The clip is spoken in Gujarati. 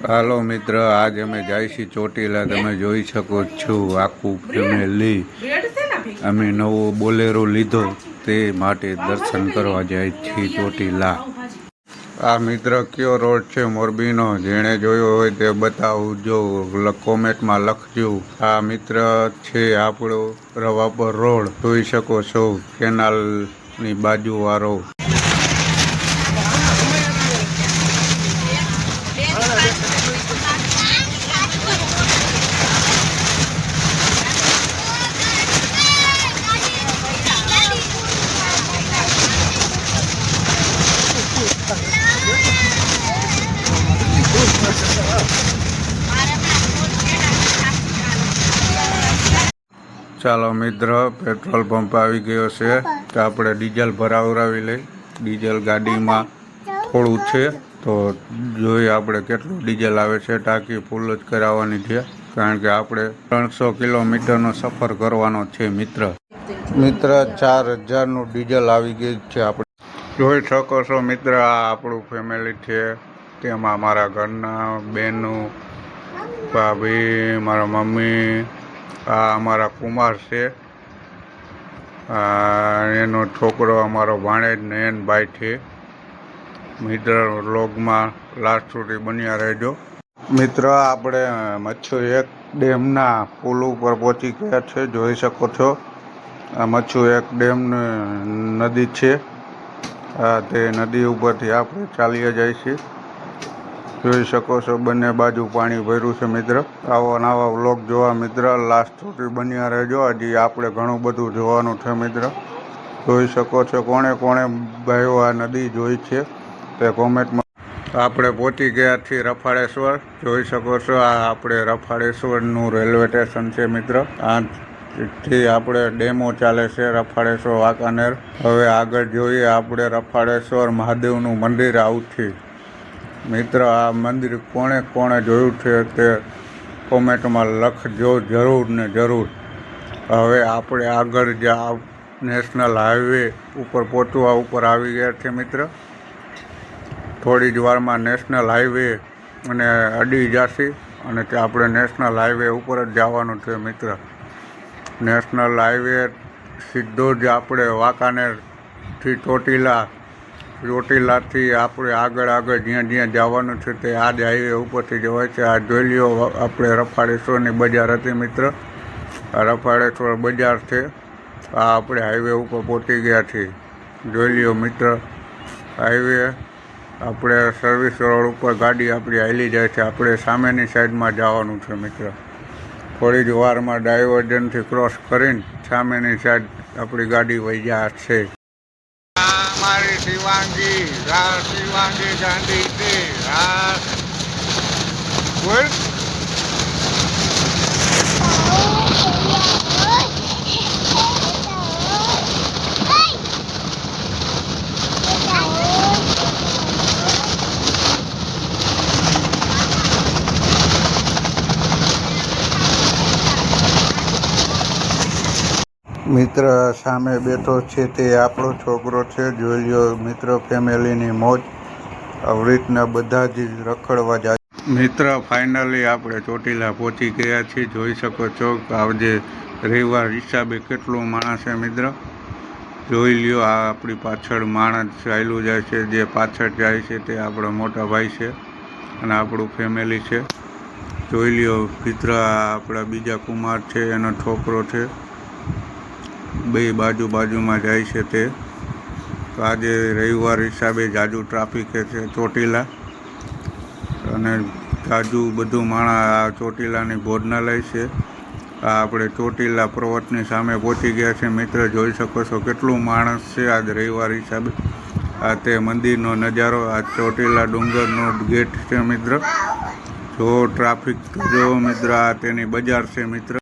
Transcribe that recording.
હાલો મિત્ર, આજ અમે જાય છીએ ચોટીલા. તમે જોઈ શકો છો આખું ફેમિલી. અમે નવો બોલેરો લીધો તે માટે દર્શન કરવા જાય છીએ ચોટીલા. આ મિત્ર કયો રોડ છે મોરબીનો? જેણે જોયો હોય તે બતાવજો, કોમેન્ટમાં લખજો. આ મિત્ર છે આપણો રવાપર રોડ, જોઈ શકો છો કેનાલની બાજુવાળો. ચાલો મિત્ર, પેટ્રોલ પંપ આવી ગયો છે તો આપણે ડીઝલ ભરાવરાવી લઈ. ડીઝલ ગાડીમાં થોડું છે તો જોઈએ આપણે કેટલું ડીઝલ આવે છે. ટાંકી ફૂલ જ કરાવવાની છે કારણ કે આપણે 300 કિલોમીટરનો સફર કરવાનો છે મિત્ર. 4000નું ડીઝલ આવી ગયું છે. આપણે જોઈ શકો છો મિત્ર, આ આપણું ફેમિલી છે. તેમાં મારા ઘરના બહેનો, ભાભી, મારા મમ્મી, આ અમારા કુમાર છે, એનો છોકરો અમારો ભાણેજ નયનભાઈ છે. મિત્ર વ્લોગમાં લાસ્ટ સુધી બન્યા રહેજો. મિત્ર આપણે મચ્છુ એક ડેમના પુલ ઉપર પહોંચી ગયા છે. જોઈ શકો છો આ મચ્છુ એક ડેમ નદી છે. તે નદી ઉપરથી આપણે ચાલ્યા જાય છે. જોઈ શકો છો બંને બાજુ પાણી ભર્યું છે મિત્ર. આવા નવા વ્લોગ જોવા મિત્ર લાસ્ટ સુધી બન્યા રહેજો. હજી આપણે ઘણું બધું જોવાનું છે મિત્ર. જોઈ શકો છો કોણે કોણે ભાઈઓ આ નદી જોઈ છે તે કોમેન્ટમાં. આપણે પહોંચી ગયા છીએ રફાળેશ્વર. જોઈ શકો છો આ આપણે રફાળેશ્વરનું રેલવે સ્ટેશન છે મિત્ર. આથી આપણે ડેમો ચાલે છે રફાળેશ્વર વાંકાનેર. હવે આગળ જોઈએ આપણે રફાળેશ્વર મહાદેવનું મંદિર આવથી. મિત્ર આ મંદિર કોણે કોણે જોયું છે તે કોમેન્ટમાં લખજો જરૂર ને જરૂર. હવે આપણે આગળ નેશનલ હાઈવે ઉપર પહોંચવા ઉપર આવી ગયા છે મિત્ર. થોડી જ વારમાં નેશનલ હાઈવે અને અડી જશે અને તે આપણે નેશનલ હાઈવે ઉપર જ જવાનું છે મિત્ર. નેશનલ હાઈવે સીધો જ આપણે વાંકાનેરથી ચોટીલાથી આપણે આગળ જ્યાં જ્યાં જવાનું છે તે આ જ હાઈવે ઉપરથી જવાય છે. આ જોઈ લ્યો આપણે રફાળેશ્વરની બજાર હતી મિત્ર. આ રફાળેશ્વર બજાર છે. આ આપણે હાઈવે ઉપર પહોંચી ગયા છીએ. જોઈ લ્યો મિત્ર હાઈવે. આપણે સર્વિસ રોડ ઉપર ગાડી આપણી હાલી જાય છે. આપણે સામેની સાઈડમાં જવાનું છે મિત્ર. થોડી જ વારમાં ડાયવર્જનથી ક્રોસ કરીને સામેની સાઈડ આપણી ગાડી વહી જાય છે. મારી શિવાંગી ગાંધી છે. બોલ. મિત્ર સામે બેઠો છે તે આપણો છોકરો છે. જોઈ લ્યો મિત્ર ફેમિલીની મોજ. આવી રીતના બધા જ રખડવા જાય. મિત્ર ફાઇનલી આપણે ચોટીલા પહોંચી ગયા છીએ. જોઈ શકો છો આજે રવિવાર હિસાબે કેટલું માણસ છે મિત્ર. જોઈ લ્યો આ આપણી પાછળ માણસ ચાલ્યું જાય છે. જે પાછળ જાય છે તે આપણા મોટા ભાઈ છે અને આપણું ફેમિલી છે. જોઈ લ્યો મિત્ર આ આપણા બીજા કુમાર છે, એનો છોકરો છે. બે બાજુમાં જાય છે તે. તો આજે રવિવાર હિસાબે જાજુ ટ્રાફિક છે ચોટીલા અને જાજુ બધું માણસ ચોટીલાની ભોજનાલય છે. આ આપણે ચોટીલા પર્વતની સામે પહોંચી ગયા છે મિત્ર. જોઈ શકો છો કેટલું માણસ છે આજ રવિવાર હિસાબે. આ તે મંદિરનો નજારો. આ ચોટીલા ડુંગરનો ગેટ છે મિત્ર. જો ટ્રાફિક જો મિત્ર આ તેની બજાર છે મિત્ર.